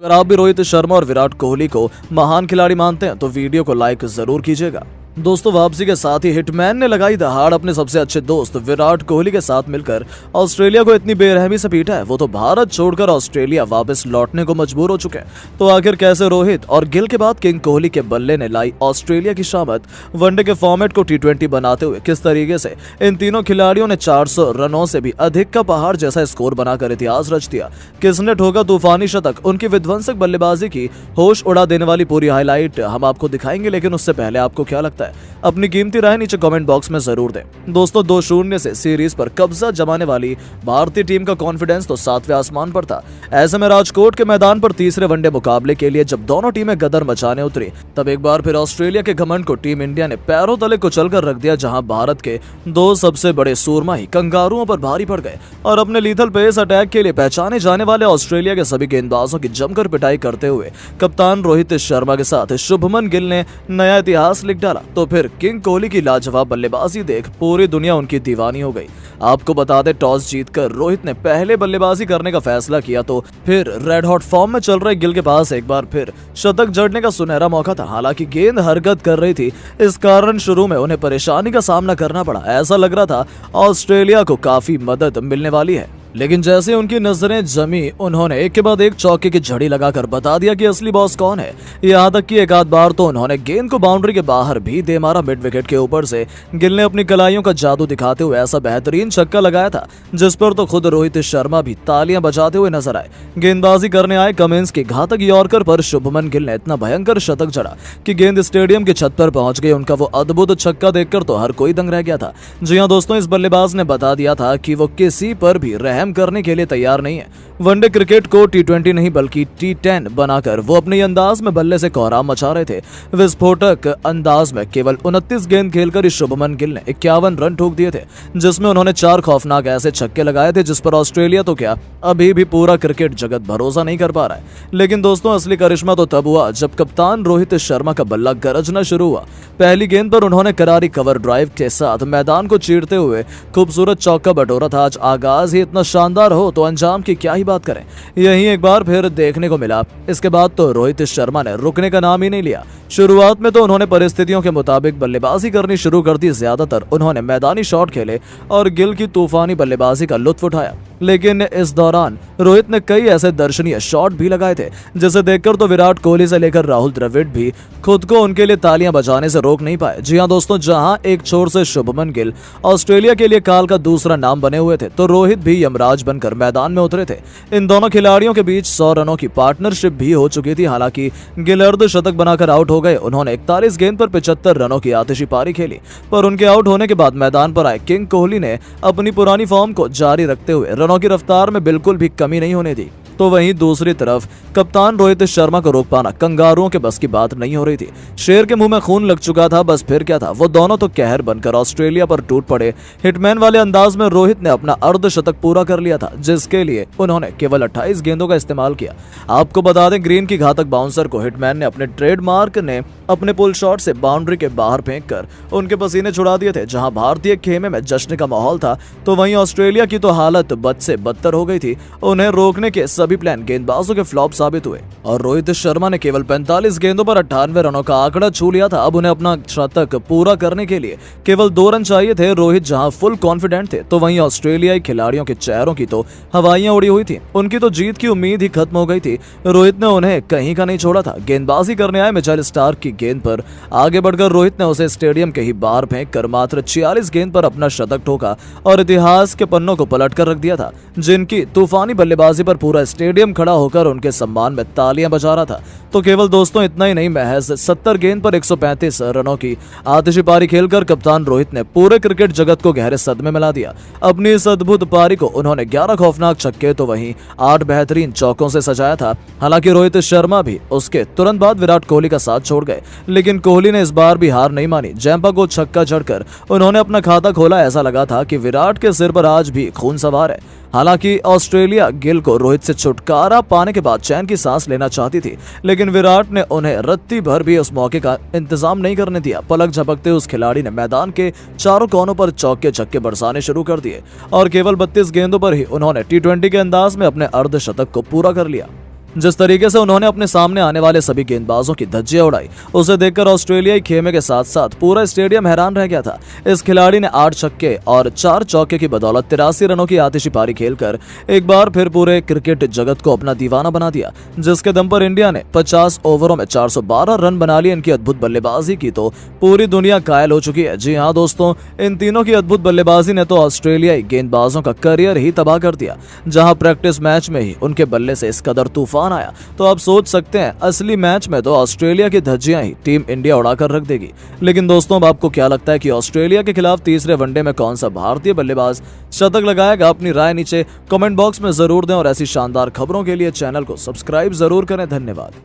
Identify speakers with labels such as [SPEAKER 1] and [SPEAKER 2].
[SPEAKER 1] अगर आप भी रोहित शर्मा और विराट कोहली को महान खिलाड़ी मानते हैं तो वीडियो को लाइक जरूर कीजिएगा। दोस्तों, वापसी के साथ ही हिटमैन ने लगाई दहाड़ अपने सबसे अच्छे दोस्त विराट कोहली के साथ मिलकर ऑस्ट्रेलिया को इतनी बेरहमी से पीटा है। वो तो भारत छोड़कर ऑस्ट्रेलिया वापस लौटने को मजबूर हो चुके हैं। तो आखिर कैसे रोहित और गिल के बाद किंग कोहली के बल्ले ने लाई ऑस्ट्रेलिया की शामत, वनडे के फॉर्मेट को T20 बनाते हुए किस तरीके से इन तीनों खिलाड़ियों ने 400 रनों से भी अधिक का पहाड़ जैसा स्कोर बनाकर इतिहास रच दिया। किसने ठोका तूफानी शतक, उनकी विध्वंसक बल्लेबाजी की होश उड़ा देने वाली पूरी हाईलाइट हम आपको दिखाएंगे। लेकिन उससे पहले आपको क्या लगता है, अपनी कीमती राय नीचे कमेंट बॉक्स में जरूर दें। दोस्तों, 2-0 से सीरीज पर कब्जा जमाने वाली भारतीय टीम का कॉन्फिडेंस तो 7वें आसमान पर था। ऐसे में राजकोट के मैदान पर तीसरे वनडे मुकाबले के लिए जब दोनों टीमें गदर मचाने उतरी, तब एक बार फिर ऑस्ट्रेलिया के घमंड को टीम इंडिया ने पैरों तले कुचल कर रख दिया। जहां भारत के दो सबसे बड़े सूरमा ही कंगारुओं पर भारी पड़ गए और अपने लीथल पेस अटैक के लिए पहचाने जाने वाले ऑस्ट्रेलिया के सभी गेंदबाजों की जमकर पिटाई करते हुए कप्तान रोहित शर्मा के साथ शुभमन गिल ने नया इतिहास लिख डाला। तो फिर किंग कोहली की लाजवाब बल्लेबाजी देख पूरी दुनिया उनकी दीवानी हो गई। आपको बता दें, टॉस जीतकर रोहित ने पहले बल्लेबाजी करने का फैसला किया तो फिर रेड हॉट फॉर्म में चल रहे गिल के पास एक बार फिर शतक जड़ने का सुनहरा मौका था। हालांकि गेंद हरकत कर रही थी, इस कारण शुरू में उन्हें परेशानी का सामना करना पड़ा। ऐसा लग रहा था ऑस्ट्रेलिया को काफी मदद मिलने वाली है, लेकिन जैसे उनकी नजरें जमी, उन्होंने एक के बाद एक चौके की झड़ी लगाकर बता दिया कि असली बॉस कौन है। यहाँ तक कि एक आध बार तो उन्होंने गेंद को बाउंड्री के बाहर भी दे मारा। मिड विकेट के ऊपर से गिल ने अपनी कलाइयों का जादू दिखाते हुए ऐसा बेहतरीन छक्का लगाया था जिस पर तो खुद रोहित शर्मा भी तालियां बजाते हुए नजर आए। गेंदबाजी करने आए कमिंस के घातक यॉर्कर पर शुभमन गिल ने इतना भयंकर शतक जड़ा कि गेंद स्टेडियम की छत पर पहुंच गई। उनका वो अद्भुत छक्का देखकर तो हर कोई दंग रह गया था। जी हाँ दोस्तों, इस बल्लेबाज ने बता दिया था कि वो किसी पर भी रहम करने के लिए तैयार नहीं है। वनडे क्रिकेट को T20 नहीं बल्कि T10 बनाकर वो अपने अंदाज में बल्ले से कोहराम मचा रहे थे। विस्फोटक अंदाज में केवल 29 गेंद खेलकर शुभमन गिल ने 51 रन ठोक दिए थे, जिसमें उन्होंने 4 खौफनाक ऐसे छक्के लगाए थे जिस पर ऑस्ट्रेलिया तो क्या, अभी भी पूरा क्रिकेट जगत भरोसा नहीं कर पा रहा है। लेकिन दोस्तों, असली करिश्मा तो तब हुआ जब कप्तान रोहित शर्मा का बल्ला गरजना शुरू हुआ। पहली गेंद पर उन्होंने करारी कवर ड्राइव के साथ मैदान को चीरते हुए खूबसूरत चौका बटोरा था। आज आगाज ही इतना शानदार हो तो अंजाम की क्या ही बात करें, यही एक बार फिर देखने को मिला। इसके बाद तो रोहित शर्मा ने रुकने का नाम ही नहीं लिया। शुरुआत में तो उन्होंने परिस्थितियों के मुताबिक बल्लेबाजी करनी शुरू कर दी। ज्यादातर उन्होंने मैदानी शॉट खेले और गिल की तूफानी बल्लेबाजी का लुत्फ उठाया। लेकिन इस दौरान रोहित ने कई ऐसे दर्शनीय शॉट भी लगाए थे जिसे देखकर तो विराट कोहली से लेकर राहुल द्रविड़ भी खुद को उनके लिए तालियां बजाने से रोक नहीं पाए। जी हां दोस्तों, जहां एक छोर से शुभमन गिल ऑस्ट्रेलिया के लिए काल का दूसरा नाम बने हुए थे, तो रोहित भी यमराज बनकर मैदान में उतरे थे। इन दोनों खिलाड़ियों के बीच 100 रनों की पार्टनरशिप भी हो चुकी थी। हालांकि गिल अर्धशतक बनाकर आउट हो गए। उन्होंने 41 गेंद पर 75 रनों की आतिशी पारी खेली, पर उनके आउट होने के बाद मैदान पर आए किंग कोहली ने अपनी पुरानी फॉर्म को जारी रखते हुए रनों की रफ्तार में बिल्कुल भी कमी नहीं होने दी। तो वहीं दूसरी तरफ कप्तान रोहित शर्मा को रोक पाना कंगारुओं के बस की बात नहीं हो रही थी। शेर के मुंह में खून लग चुका था, बस फिर क्या था, वो दोनों तो कहर बनकर ऑस्ट्रेलिया पर टूट पड़े। हिटमैन वाले अंदाज में रोहित ने अपना अर्धशतक पूरा कर लिया था, जिसके लिए उन्होंने केवल 28 गेंदों का इस्तेमाल किया। आपको बता दें, ग्रीन की घातक बाउंसर को हिटमैन ने अपने ट्रेडमार्क ने अपने पुल शॉट से बाउंड्री के बाहर फेंककर उनके पसीने छुड़ा दिए थे। जहां भारतीय खेमे में जश्न का माहौल था, तो वहीं ऑस्ट्रेलिया की तो हालत बद से बदतर हो गई थी। उन्हें रोकने के सभी प्लान गेंदबाजों के फ्लॉप साबित हुए और रोहित शर्मा ने केवल 45 गेंदों पर 98 रनों का आंकड़ा छू लिया था। अब उन्हें अपना शतक पूरा करने के लिए केवल 2 रन चाहिए थे। रोहित जहां फुल कॉन्फिडेंट थे, तो वहीं ऑस्ट्रेलियाई खिलाड़ियों के चेहरों की तो हवाइयां उड़ी हुई थी। उनकी तो जीत की उम्मीद ही खत्म हो गई थी। रोहित ने उन्हें कहीं का नहीं छोड़ा था। गेंदबाजी करने आए मिचेल स्टार्क की गेंद पर आगे बढ़कर रोहित ने उसे स्टेडियम के ही बाहर फेंक कर मात्र 46 गेंद पर अपना शतक ठोका और इतिहास के पन्नों को पलट कर रख दिया था। जिनकी तूफानी बल्लेबाजी पर पूरा स्टेडियम खड़ा होकर उनके सम्मान में तालियां बजा रहा था। तो केवल दोस्तों इतना ही नहीं, महज 70 गेंद पर 135 रनों की आतिशी पारी खेलकर कप्तान रोहित ने पूरे क्रिकेट जगत को गहरे सदमे में ला दिया। अपनी इस अद्भुत पारी को उन्होंने 11 खौफनाक छक्के तो वहीं 8 बेहतरीन चौकों से सजाया था। हालांकि रोहित शर्मा भी उसके तुरंत बाद विराट कोहली का साथ छोड़ गए, लेकिन कोहली ने इस बार भी हार नहीं मानी। जैम्पा को छक्का जड़कर उन्होंने अपना खाता खोला। ऐसा लगा था कि विराट के सिर पर आज भी खून सवार है। हालांकि ऑस्ट्रेलिया गिल को रोहित से छुटकारा पाने के बाद चैन की सांस लेना चाहती थी, लेकिन विराट ने उन्हें रत्ती भर भी उस मौके का इंतजाम नहीं करने दिया। पलक झपकते उस खिलाड़ी ने मैदान के चारों कोनों पर चौके छक्के बरसाने शुरू कर दिए और केवल 32 गेंदों पर ही उन्होंने T20 के अंदाज में अपने अर्धशतक को पूरा कर लिया। जिस तरीके से उन्होंने अपने सामने आने वाले सभी गेंदबाजों की धज्जियां उड़ाई, उसे देखकर ऑस्ट्रेलियाई खेमे के साथ साथ पूरा स्टेडियम हैरान रह गया था। इस खिलाड़ी ने 8 छक्के और 4 चौके की बदौलत 83 रनों की आतिशी पारी खेलकर एक बार फिर पूरे क्रिकेट जगत को अपना दीवाना बना दिया, जिसके दम पर इंडिया ने 50 ओवरों में 412 रन बना लिए। इनकी अद्भुत बल्लेबाजी की तो पूरी दुनिया कायल हो चुकी है। जी हाँ दोस्तों, इन तीनों की अद्भुत बल्लेबाजी ने तो ऑस्ट्रेलियाई गेंदबाजों का करियर ही तबाह कर दिया। जहां प्रैक्टिस मैच में ही उनके बल्ले से इस कदर तूफान आया, तो आप सोच सकते हैं असली मैच में तो ऑस्ट्रेलिया की धज्जियां ही टीम इंडिया उड़ाकर रख देगी। लेकिन दोस्तों, अब आपको क्या लगता है कि ऑस्ट्रेलिया के खिलाफ तीसरे वनडे में कौन सा भारतीय बल्लेबाज शतक लगाएगा? अपनी राय नीचे कमेंट बॉक्स में जरूर दें और ऐसी शानदार खबरों के लिए चैनल को सब्सक्राइब जरूर करें। धन्यवाद।